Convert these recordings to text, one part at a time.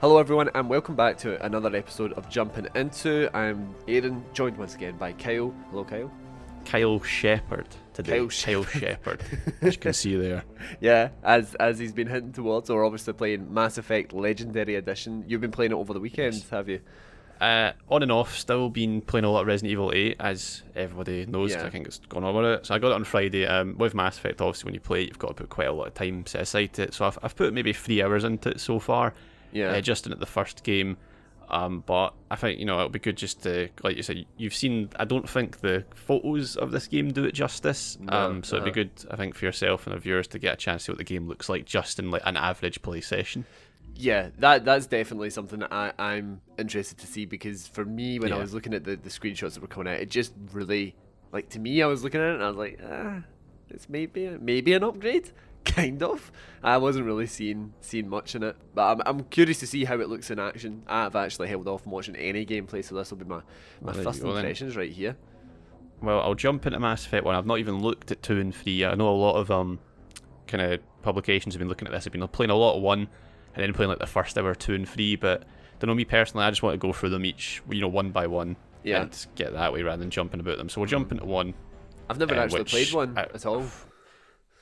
Hello everyone and welcome back to another episode of Jumping Into. I'm Aaron, joined once again by Kyle. Hello Kyle. Kyle Shepherd today. Kyle Shepherd, as you can see there. Yeah, as he's been hinting towards, we're obviously playing Mass Effect Legendary Edition. You've been playing it over the weekend, have you? On and off, still been playing a lot of Resident Evil 8, as everybody knows. Yeah. I think it's gone on with it. So I got it on Friday. With Mass Effect, obviously, when you play it, you've got to put quite a lot of time set aside to it. So I've put maybe 3 hours into it so far. Yeah. Just in it the first game. But I think, it'll be good just to, like you said, you've seen, I don't think the photos of this game do it justice. No, So it'd be good, I think, for yourself and the viewers to get a chance to see what the game looks like just in like an average play session. Yeah, that's definitely something that I'm interested to see, because for me, when I was looking at the screenshots that were coming out, it just really, like, to me, I was looking at it and I was like, it's maybe an upgrade. Kind of. I wasn't really seeing much in it, but I'm curious to see how it looks in action. I've actually held off from watching any gameplay, so this will be my first impressions right here. Well, I'll jump into Mass Effect 1. I've not even looked at 2 and 3. I know a lot of kind of publications have been looking at this. I've been playing a lot of 1 and then playing like the first hour 2 and 3, but I don't know, me personally, I just want to go through them each, one by one, and get that way rather than jumping about them. So we'll jump into 1. I've never actually played 1 at all.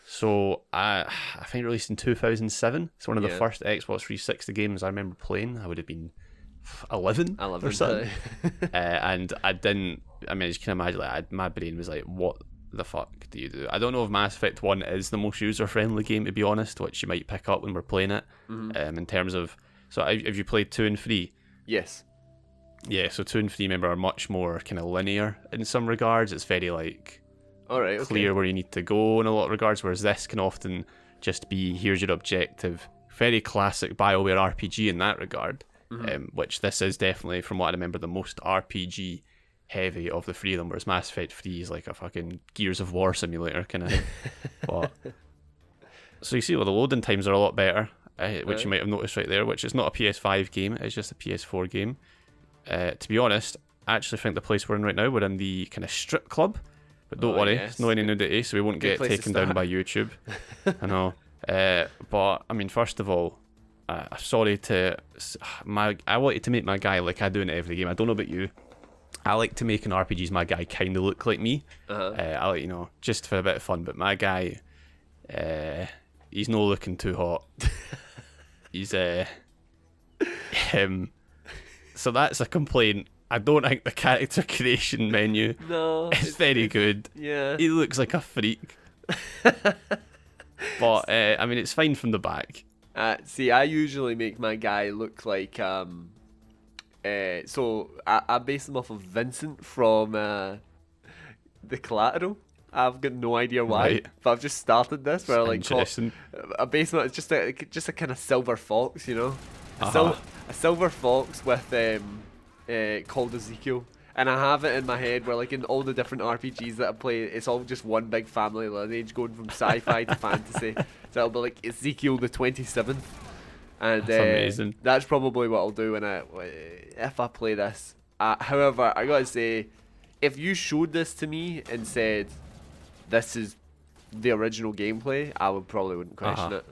So I think released in 2007. It's one of the first Xbox 360 games I remember playing. I would have been 11 or something. And I didn't. I mean, as you can imagine, my brain was like, "What the fuck do you do?" I don't know if Mass Effect 1 is the most user-friendly game, to be honest, which you might pick up when we're playing it. In terms of, so have you played 2 and 3? Yes. Yeah. So 2 and 3, remember, are much more kind of linear in some regards. It's very like. Alright, okay. Clear where you need to go in a lot of regards, whereas this can often just be, here's your objective. Very classic BioWare RPG in that regard, which this is definitely, from what I remember, the most RPG heavy of the 3 of them, whereas Mass Effect 3 is like a fucking Gears of War simulator kind of thing. But, so you see, well, the loading times are a lot better, which you might have noticed right there, which is not a PS5 game, it's just a PS4 game. To be honest, I actually think the place we're in right now, we're in the kind of strip club. But don't worry, it's not any nudity, so we won't get taken down by YouTube. I know. But, I mean, first of all, sorry to... I wanted to make my guy like I do in every game. I don't know about you. I like to make in RPGs my guy kind of look like me. I like, just for a bit of fun. But my guy, he's not looking too hot. He's... So that's a complaint. I don't think the character creation menu is very good. Yeah. He looks like a freak. But, I mean, it's fine from the back. See, I usually make my guy look like... so, I base him off of Vincent from the Collateral. I've got no idea why, but I've just started this where I base him... It's just a kind of silver fox, A silver fox with... called Ezekiel, and I have it in my head where, like, in all the different RPGs that I play, it's all just one big family lineage going from sci-fi to fantasy. So it'll be like Ezekiel the 27th, and that's amazing. That's probably what I'll do if I play this. However, I gotta say, if you showed this to me and said this is the original gameplay, I probably wouldn't question it.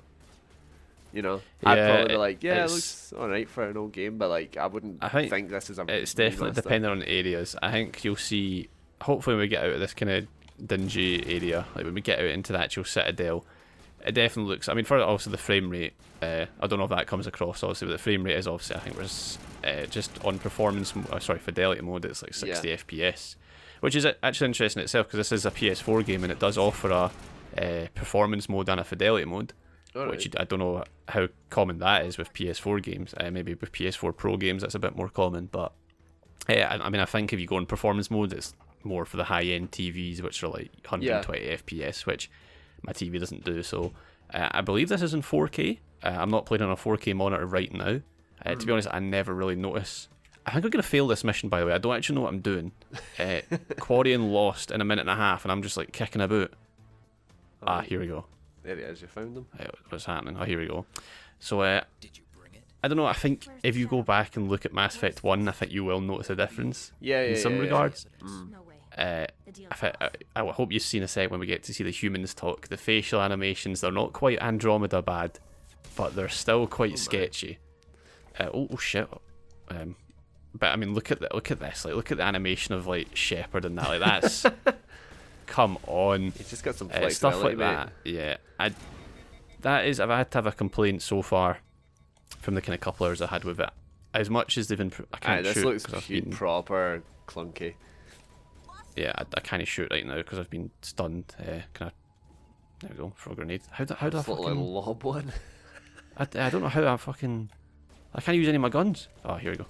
I'd probably be like, it looks alright for an old game, but like I wouldn't think this is a It's definitely depending on areas. I think you'll see, hopefully when we get out of this kind of dingy area, like when we get out into the actual Citadel, it definitely looks, I mean, for also the frame rate, I don't know if that comes across obviously, but the frame rate is obviously, I think was just on fidelity mode, it's like 60 FPS, which is actually interesting itself, because this is a PS4 game and it does offer a performance mode and a fidelity mode. Which I don't know how common that is with PS4 games. Maybe with PS4 Pro games that's a bit more common, but I mean, I think if you go in performance mode, it's more for the high-end TVs, which are like 120 FPS, which my TV doesn't do. So I believe this is in 4K. I'm not playing on a 4K monitor right now. To be honest, I never really notice. I think I'm going to fail this mission, by the way. I don't actually know what I'm doing. Quarrying lost in a minute and a half, and I'm just like kicking about. Here we go. There it is, you found them. What's happening? Oh, here we go. So, did you bring it? I don't know, I think if you go back and look at Mass Effect 1, I think you will notice a difference. In some regards. I hope you've seen a sec when we get to see the humans talk. The facial animations, they're not quite Andromeda bad, but they're still quite sketchy. Oh shit. But I mean, look at this. Like, look at the animation of like Shepard and that. Like, that's come on. He's just got some flexibility, stuff like mate. that. Yeah, I've had to have a complaint so far from the kind of couple hours I had with it. As much as they've improved, I can't this shoot. looks proper clunky. Yeah, I can't shoot right now because I've been stunned. Can I? There we go. Throw a grenade. How do I fucking lob one? I don't know how I fucking. I can't use any of my guns. Oh, here we go.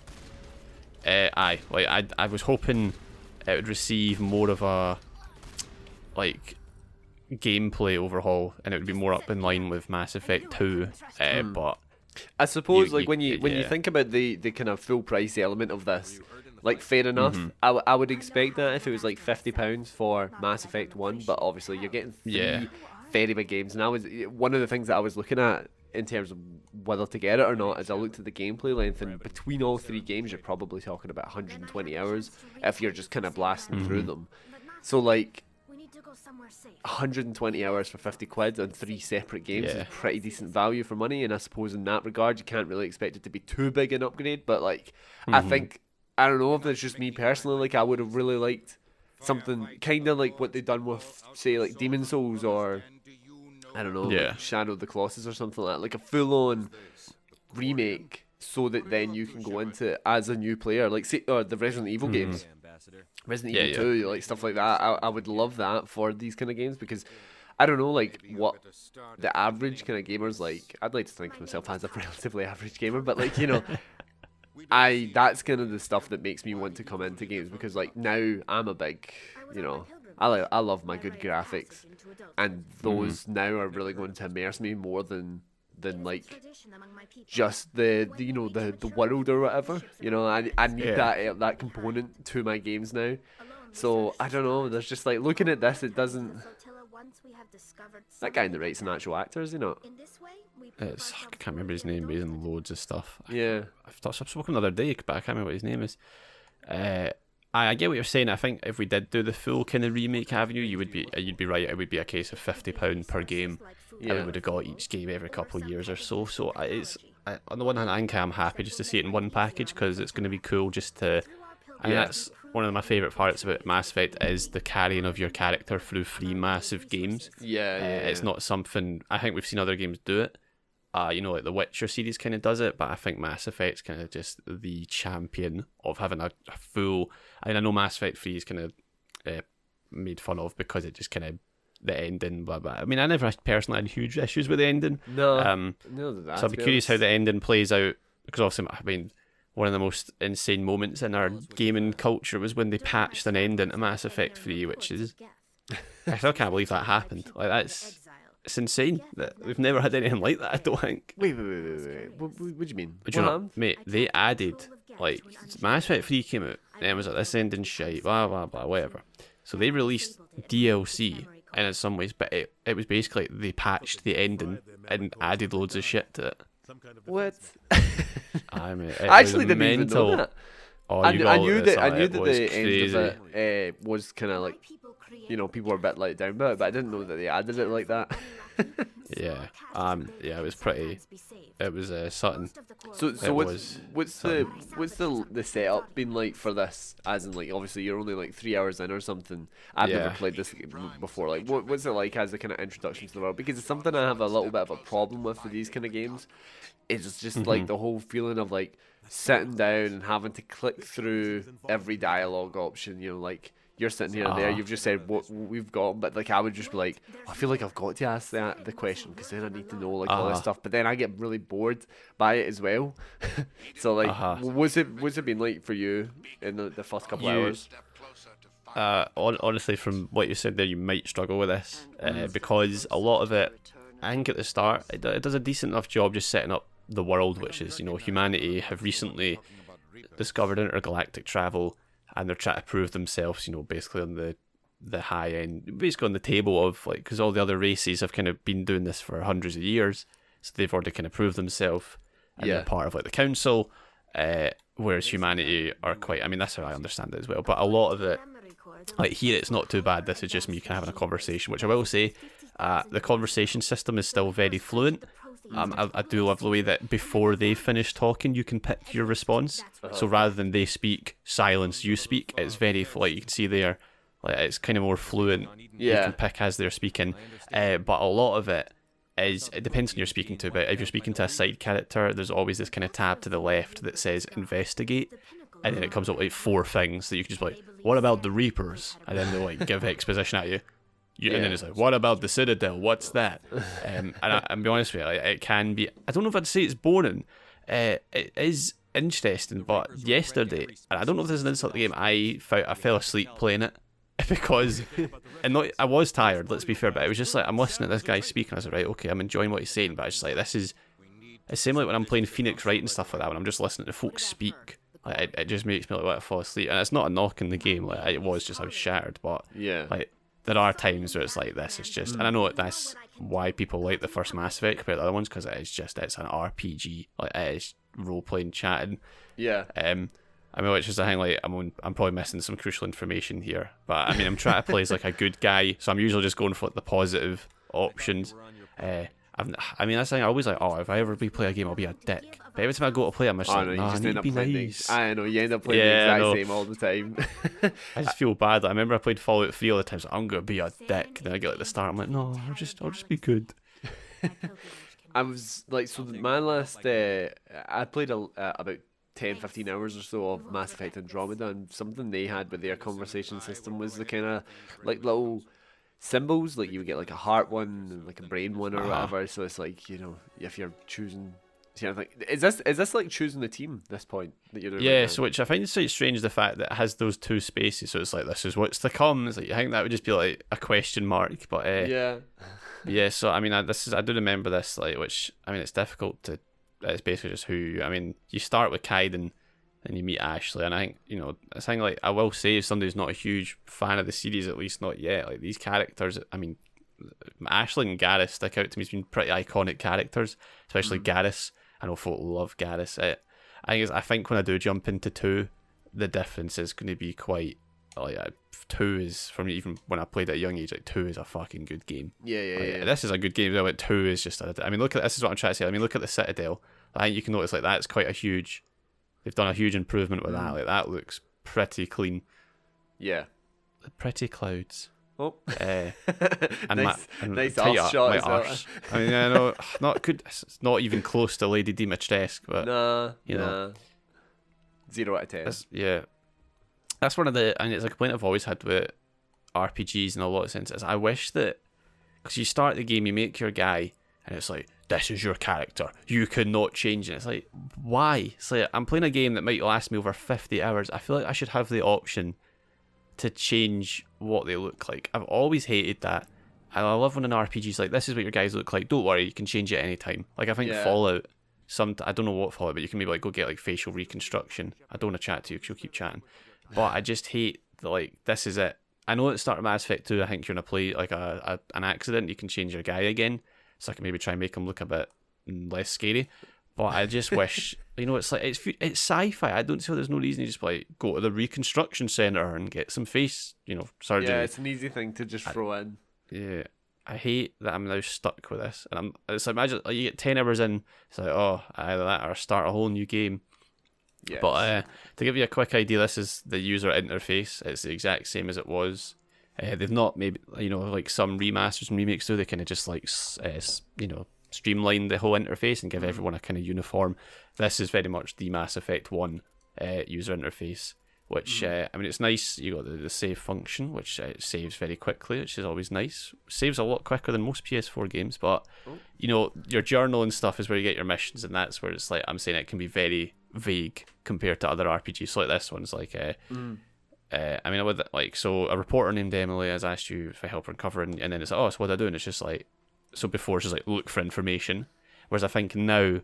I was hoping it would receive more of a like gameplay overhaul, and it would be more up in line with Mass Effect 2. But I suppose when you think about the kind of full price element of this, like, fair enough. I would expect that if it was like £50 for Mass Effect 1, but obviously you're getting three very big games. And one of the things that I was looking at in terms of whether to get it or not is I looked at the gameplay length, and between all three games you're probably talking about 120 hours if you're just kind of blasting through them. So like 120 hours for 50 quid on three separate games is pretty decent value for money, and I suppose in that regard you can't really expect it to be too big an upgrade. But like I think, I don't know if it's just me personally, like I would have really liked something kind of like what they've done with, say, like Demon Souls, or I don't know, like Shadow of the Colossus or something like a full-on remake, so that then you can go into it as a new player, like say, the Resident Evil games, Resident Evil 2, like stuff like that. I would love that for these kind of games, because I don't know, like, what the average kind of gamer's like. I'd like to think of myself as a relatively average gamer, but like, you know, that's kind of the stuff that makes me want to come into games, because like now I'm a big, you know, I love my good graphics, and those now are really going to immerse me more than like just the you know the world or whatever. You know, I need that component to my games now. So I don't know. There's just like, looking at this, it doesn't. That guy in the right's an actual actor, is he not? I can't remember his name, but he's in loads of stuff. Yeah, I've spoken the other day, but I can't remember what his name is. I get what you're saying. I think if we did do the full kind of remake avenue, you'd be right. It would be a case of £50 per game, and we would have got each game every couple of years or so. So on the one hand, I think I'm happy just to see it in one package, because it's going to be cool just to. And that's one of my favourite parts about Mass Effect, is the carrying of your character through three massive games. It's not something, I think we've seen other games do it. You know, like the Witcher series kind of does it, but I think Mass Effect's kind of just the champion of having a full. I know Mass Effect 3 is kind of made fun of because it just kind of the ending, blah blah. I mean, I never personally had huge issues with the ending. No, so I'd be curious how the ending plays out, because obviously, I mean, one of the most insane moments in our gaming culture was when they patched an ending to Mass Effect 3, which is, I still can't believe that happened. Like, it's insane that we've never had anything like that, I don't think. Wait. What do you mean? But you know, mate, they added, like, Mass Effect 3 came out, and it was like, this ending shite, blah, blah, blah, whatever. So they released DLC, and in some ways, but it was basically, they patched the ending and added loads of shit to it. What? I actually didn't even know that. Oh, I knew that the crazy. end of it was kind of like, you know, people were a bit let down by it, but I didn't know that they added it like that. Yeah, it was pretty. It was something. So what's the setup been like for this? As in, like, obviously you're only like 3 hours in or something. I've never played this before. Like, what's it like as a kind of introduction to the world? Because it's something I have a little bit of a problem with these kind of games. It's just like the whole feeling of like sitting down and having to click through every dialogue option. You know, like, you're sitting here and there, you've just said what we've got, but like I would just be like, I feel like I've got to ask the question, because then I need to know like all this stuff. But then I get really bored by it as well. So like, what's it been like for you in the first couple of hours? Honestly, from what you said there, you might struggle with this because a lot of it, I think at the start, it does a decent enough job just setting up the world, which is, you know, humanity have recently discovered intergalactic travel, and they're trying to prove themselves, you know, basically on the high end, basically on the table of, like, because all the other races have kind of been doing this for hundreds of years, so they've already kind of proved themselves, and they're part of like the council, whereas humanity are quite, I mean, that's how I understand it as well, but a lot of it, like here, it's not too bad. This is just me kind of having a conversation, which I will say, the conversation system is still very fluent. I do love the way that before they finish talking, you can pick your response. So rather than they speak, silence, you speak. It's very like you can see there, like it's kind of more fluent. Yeah. You can pick as they're speaking, but a lot of it depends on who you're speaking to. But if you're speaking to a side character, there's always this kind of tab to the left that says investigate, and then it comes up with like 4 things that you can just be like, what about the Reapers? And then they'll like give exposition at you. And then it's like, what about the Citadel? What's that? And I'll be honest with you, like, it can be, I don't know if I'd say it's boring. It is interesting, but yesterday, and I don't know if this is an insult to the game, I fell asleep playing it because, I was tired, let's be fair, but it was just like, I'm listening to this guy speak, and I was like, right, okay, I'm enjoying what he's saying, but I was just like, it's the same like when I'm playing Phoenix Wright and stuff like that, when I'm just listening to folks speak. Like, it just makes me like want to fall asleep, and it's not a knock in the game. Like it was just I was shattered, but like there are times where it's like this. It's just, and I know that's why people like the first Mass Effect compared to the other ones, because it's an RPG. Like it is role playing, chatting. Yeah. I mean, which is the thing. Like I'm probably missing some crucial information here, but I mean I'm trying to play as like a good guy, so I'm usually just going for like, the positive options. I mean, that's the thing. I always like, oh, if I ever play a game, I'll be a dick. But every time I go to play, I'm just like, no, nah, I need to be nice. I know, you end up playing the exact same all the time. I just feel bad. I remember I played Fallout 3 all the time, so I'm gonna be a dick. Then I get like the start, I'm like, no, I'll just be good. I was like, so my last, I played about 10-15 hours or so of Mass Effect Andromeda, and something they had with their conversation system was the kind of like little symbols, like you would get like a heart one and like a brain one or whatever. So it's like, you know, if you're choosing, like, is this like choosing the team at this point that you're doing? Yeah, right so which I find is quite strange, the fact that it has those 2 spaces. So it's like, this is what's to come. It's like, I think that would just be like a question mark, but yeah. So I mean, I do remember this, like, which I mean, it's difficult to. It's basically just who. I mean, you start with Kaiden, and you meet Ashley, and I think, you know, it's thing like, I will say, if somebody's not a huge fan of the series, at least not yet, like these characters, I mean, Ashley and Garrus stick out to me as being pretty iconic characters, especially Garrus. I know folk love Garrus. I think when I do jump into 2, the difference is going to be quite, like, 2 is, for me, even when I played at a young age, like 2 is a fucking good game. Yeah. This is a good game, but 2 is just, I mean, this is what I'm trying to say. I mean, look at the Citadel. I think you can notice, like, that's quite a huge, they've done a huge improvement with that. Like, that looks pretty clean. Yeah. The pretty clouds. Oh. And nice arse shot as well. I mean, I know, it's not even close to Lady Dimitrescu, but you know, 0 out of 10. That's one of the, and it's a complaint I've always had with RPGs in a lot of senses. I wish that, because you start the game, you make your guy, and it's like, this is your character, you cannot change it. It's like, why? It's like, I'm playing a game that might last me over 50 hours. I feel like I should have the option to change what they look like. I've always hated that. And I love when an RPG's like, this is what your guys look like, don't worry, you can change it anytime. Like, I think Fallout, I don't know what Fallout, but you can maybe like go get like facial reconstruction. I don't want to chat to you because you'll keep chatting. But I just hate that, like, this is it. I know at the start of Mass Effect 2, I think you're going to play like an accident, you can change your guy again. So I can maybe try and make him look a bit less scary. But I just wish, you know, it's like, it's sci-fi. I don't see how there's no reason to just like go to the reconstruction centre and get some face, you know, surgery. Yeah, it's an easy thing to just throw in. Yeah, I hate that I'm now stuck with this, and it's like, imagine like, you get 10 hours in, it's like, oh, either that or start a whole new game. Yes. But to give you a quick idea, this is the user interface. It's the exact same as it was. They've not, maybe, you know, like some remasters and remakes do, they kind of just like you know, streamline the whole interface and give everyone a kind of uniform. This is very much the Mass Effect 1 user interface, which I mean, it's nice. You got the save function, which saves very quickly, which is always nice. Saves a lot quicker than most PS4 games, but you know, your journal and stuff is where you get your missions, and that's where it's like, I'm saying it can be very vague compared to other RPGs. So like this one's like I mean, with like, so a reporter named Emily has asked you if I help her uncover, and then it's like, oh, so what do I do? And it's just like, so before it's just like, look for information, whereas I think now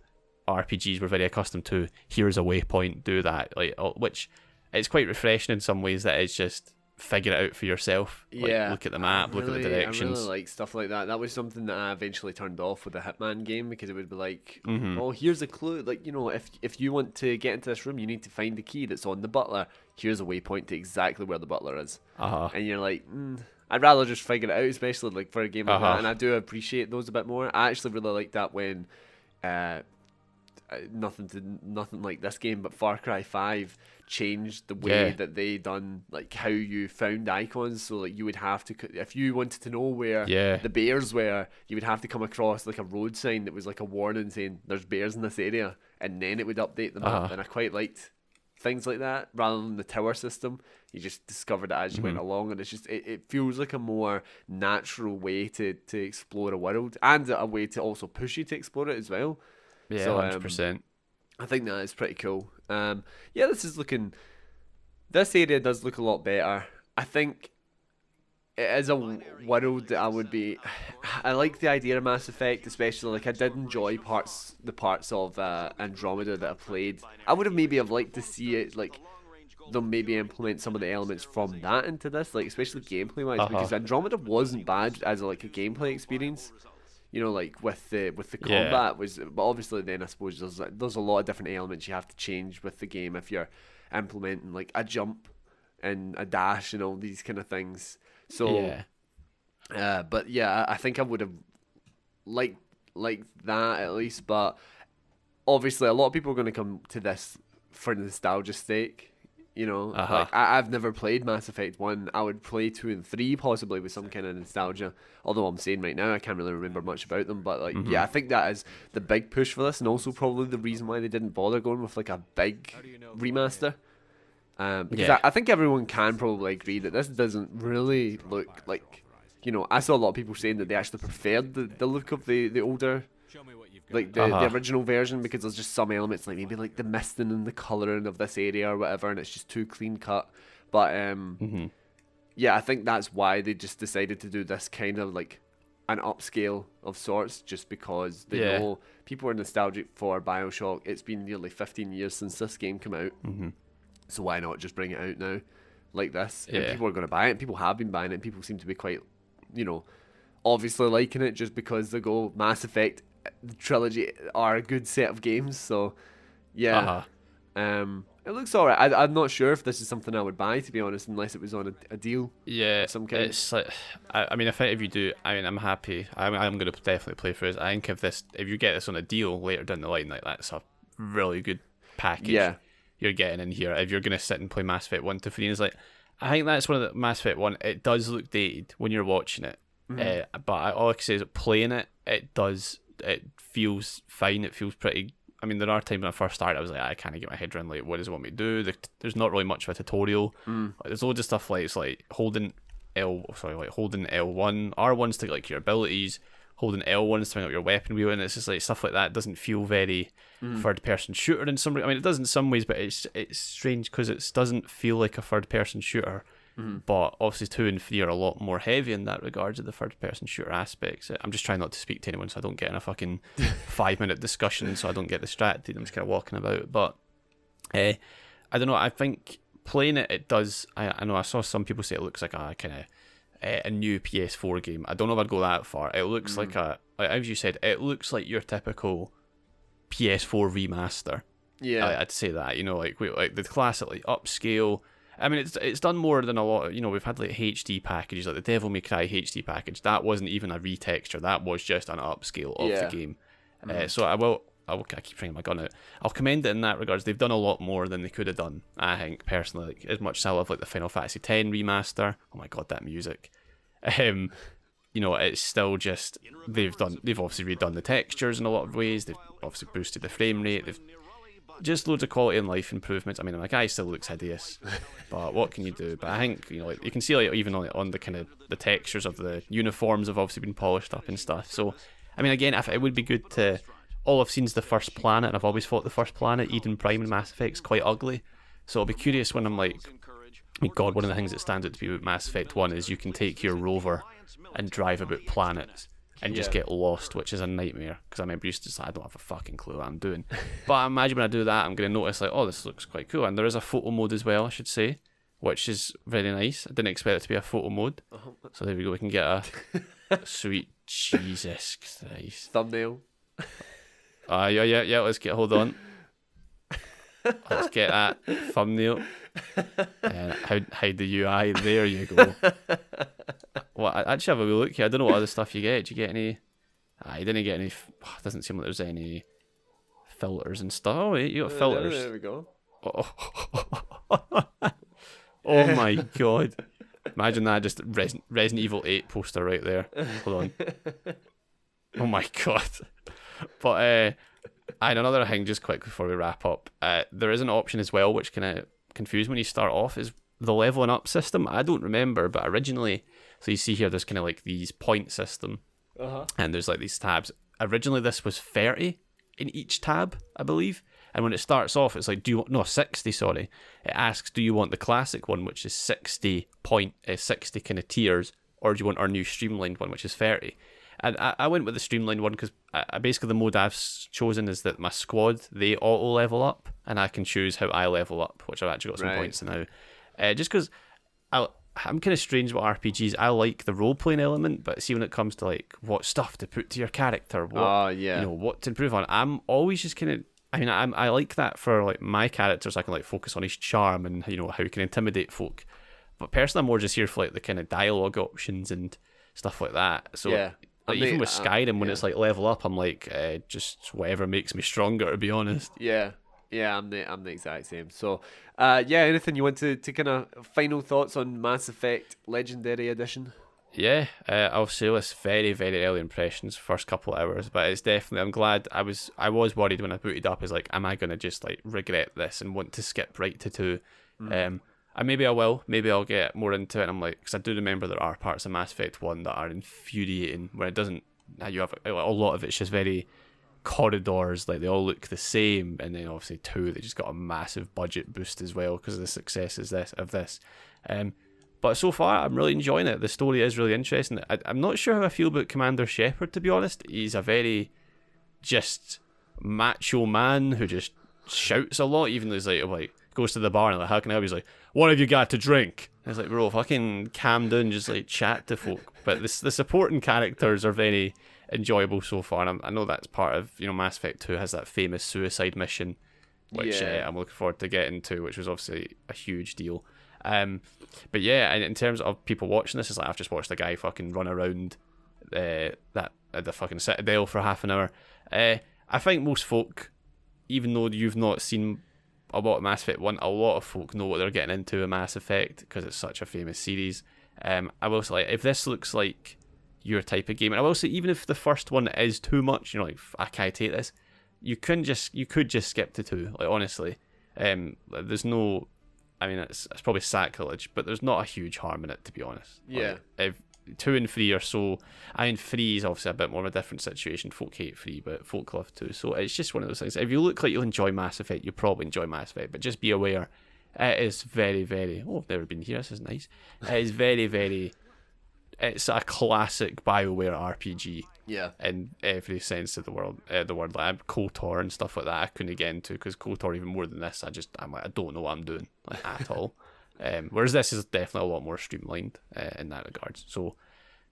RPGs we're very accustomed to, here's a waypoint, do that, like, which it's quite refreshing in some ways that it's just figure it out for yourself. Like, look at the map, look at the directions. I really like stuff like that. That was something that I eventually turned off with the Hitman game, because it would be like, oh, here's a clue. Like, you know, if you want to get into this room, you need to find the key that's on the butler. Here's a waypoint to exactly where the butler is. And you're like, I'd rather just figure it out, especially like for a game like that. And I do appreciate those a bit more. I actually really like that when nothing like this game, but Far Cry 5 changed the way that they done like how you found icons. So like you would have to, if you wanted to know where the bears were, you would have to come across like a road sign that was like a warning saying there's bears in this area, and then it would update the map. And I quite liked things like that rather than the tower system. You just discovered it as you went along, and it's just it feels like a more natural way to explore a world, and a way to also push you to explore it as well. Yeah, so, 100%. I think that is pretty cool. This area does look a lot better. I think it is a world that I like the idea of Mass Effect, especially. Like, I did enjoy the parts of Andromeda that I played. I would have maybe liked to see it, like, they'll maybe implement some of the elements from that into this, like, especially gameplay wise, because Andromeda wasn't bad as a gameplay experience. You know, like with the combat but obviously then I suppose there's a lot of different elements you have to change with the game if you're implementing like a jump and a dash and all these kind of things. So, but yeah, I think I would have liked that at least. But obviously, a lot of people are going to come to this for nostalgia's sake. You know, like I've never played Mass Effect 1. I would play 2 and 3 possibly with some kind of nostalgia. Although I'm saying right now I can't really remember much about them. But like, yeah, I think that is the big push for this, and also probably the reason why they didn't bother going with like a big remaster. Because I think everyone can probably agree that this doesn't really look like, you know, I saw a lot of people saying that they actually preferred the look of the older, like the original version, because there's just some elements like maybe like the misting and the colouring of this area or whatever, and it's just too clean cut. But yeah, I think that's why they just decided to do this kind of like an upscale of sorts, just because they know people are nostalgic for BioShock. It's been nearly 15 years since this game came out. So why not just bring it out now like this? And people are going to buy it, and people have been buying it, and people seem to be quite, you know, obviously liking it just because they go, Mass Effect trilogy are a good set of games. So yeah, it looks alright. I'm not sure if this is something I would buy, to be honest, unless it was on a deal. Yeah, of some kind. It's like, I mean, if you do, I mean, I'm happy. I'm going to definitely play for it. I think if you get this on a deal later down the line, like that's a really good package you're getting in here. If you're going to sit and play Mass Effect 1 to 3, and it's like, I think that's one of the Mass Effect 1. It does look dated when you're watching it, but all I can say is playing it, it feels fine. It feels pretty. I mean, there are times when I first started, I was like, I can't get my head around like what does it want me to do. There's not really much of a tutorial. Like, there's loads of stuff like it's like holding L1, R1's to like your abilities, holding L1's to bring up your weapon wheel, and it's just like stuff like that doesn't feel very third person shooter in some. I mean, it does in some ways, but it's strange because it doesn't feel like a third person shooter. But obviously 2 and 3 are a lot more heavy in that regard of the third person shooter aspects. I'm just trying not to speak to anyone so I don't get in a fucking 5-minute discussion, so I don't get distracted. I'm just kind of walking about. But I don't know, I think playing it does. I know I saw some people say it looks like a kind of a new PS4 game. I don't know if I'd go that far. It looks like as you said, it looks like your typical PS4 remaster. Yeah, I'd say that. You know, like the classic like upscale. I mean, it's done more than a lot. You know, we've had like HD packages, like the Devil May Cry HD package. That wasn't even a retexture. That was just an upscale of the game. So I keep bringing my gun out. I'll commend it in that regards. They've done a lot more than they could have done. I think personally, like, as much as I love like the Final Fantasy X remaster. Oh my god, that music. You know, it's still just they've obviously redone the textures in a lot of ways. They've obviously boosted the frame rate. They've just loads of quality and life improvements. I mean, my guy still looks hideous, but what can you do? But I think, you know, like, you can see like even on the kind of the textures of the uniforms have obviously been polished up and stuff. So, I mean, again, if it would be good to. All I've seen is the first planet, and I've always thought the first planet, Eden Prime in Mass Effect, is quite ugly. So I'll be curious when I'm like, oh God, one of the things that stands out to me about Mass Effect 1 is you can take your rover and drive about planets and just get lost, which is a nightmare, because I remember used to say, I don't have a fucking clue what I'm doing. But I imagine when I do that, I'm going to notice like, oh, this looks quite cool. And there is a photo mode as well, I should say, which is very nice. I didn't expect it to be a photo mode. So there we go, we can get a sweet Jesus Christ thumbnail. Yeah, hold on. Let's get that thumbnail. Hide the UI. There you go. Well, I actually have a wee look here. I don't know what other stuff you get. Do you get any? I didn't get any. Doesn't seem like there's any filters and stuff. Oh wait, you got filters. There we go. Oh my god! Imagine that, just Resident Evil 8 poster right there. Hold on. Oh my god! But another thing, just quick before we wrap up, there is an option as well which kind of confused when you start off, is the leveling up system. I don't remember, but originally, so you see here, there's kind of like these point system, and there's like these tabs. Originally, this was 30 in each tab, I believe. And when it starts off, it's like, 60, sorry. It asks, do you want the classic one, which is 60 kind of tiers, or do you want our new streamlined one, which is 30? And I went with the streamlined one because basically the mode I've chosen is that my squad, they auto level up, and I can choose how I level up, which I've actually got some points now. Just because I'm kind of strange with RPGs. I like the role-playing element, but see, when it comes to like what stuff to put to your character, what to improve on, I'm always just kind of, I like that for like my characters. I can like focus on his charm and how he can intimidate folk. But personally, I'm more just here for like the kind of dialogue options and stuff like that. So like, even with Skyrim, when it's like level up, I'm like just whatever makes me stronger. To be honest. Yeah, I'm the exact same. So, anything you want to kind of final thoughts on Mass Effect Legendary Edition? Yeah, I'll say this, very, very early impressions, first couple of hours, but it's definitely, I'm glad. I was worried when I booted up, is like, am I going to just like regret this and want to skip right to 2? And maybe I will, maybe I'll get more into it, and I'm like, because I do remember there are parts of Mass Effect 1 that are infuriating, where it doesn't, you have a lot of it's just very corridors, like they all look the same, and then obviously 2, they just got a massive budget boost as well because of the success of this. But so far, I'm really enjoying it. The story is really interesting. I'm not sure how I feel about Commander Shepard, to be honest. He's a very just macho man who just shouts a lot, even though he's like goes to the bar and like, how can I help? He's like, what have you got to drink? And it's like, bro, fucking calm down, just like chat to folk. But the supporting characters are very enjoyable so far, and I know that's part of, Mass Effect 2 has that famous suicide mission, which I'm looking forward to getting to, which was obviously a huge deal. But yeah, and in terms of people watching this, it's like I've just watched a guy fucking run around the fucking Citadel for half an hour. I think most folk, even though you've not seen a lot of Mass Effect 1, a lot of folk know what they're getting into in Mass Effect because it's such a famous series. I will say, like, if this looks like your type of game, and I will say, even if the first one is too much, like, I can't take this, you could just skip to 2, like, honestly. There's no, it's probably sacrilege, but there's not a huge harm in it, to be honest. Yeah. Like, if 2 and 3 are so, 3 is obviously a bit more of a different situation. Folk hate 3, but folk love 2. So it's just one of those things. If you look like you'll enjoy Mass Effect, you'll probably enjoy Mass Effect, but just be aware, it is very, very, I've never been here, this is nice. It is very, very, it's a classic BioWare RPG. Yeah. In every sense of the word. Like KOTOR and stuff like that, I couldn't get into, because KOTOR, even more than this, I'm like, I don't know what I'm doing, like, at all. Whereas this is definitely a lot more streamlined in that regard. So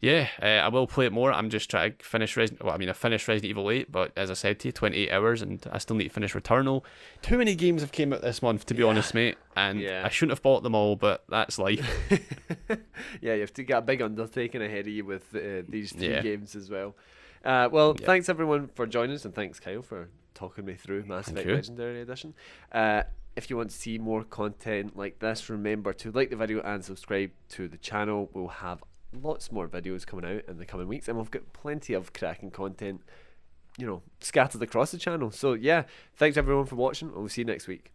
yeah, I will play it more. I'm just trying to finish I finished Resident Evil 8, but as I said to you, 28 hours, and I still need to finish Returnal. Too many games have came out this month, to be honest, mate, and I shouldn't have bought them all, but that's life. Yeah, you have to get a big undertaking ahead of you with these 3 games as well. Thanks everyone for joining us, and thanks Kyle for talking me through Mass Effect Legendary Edition. If you want to see more content like this, remember to like the video and subscribe to the channel. We'll have lots more videos coming out in the coming weeks, and we've got plenty of cracking content, scattered across the channel. So yeah, thanks everyone for watching, and we'll see you next week.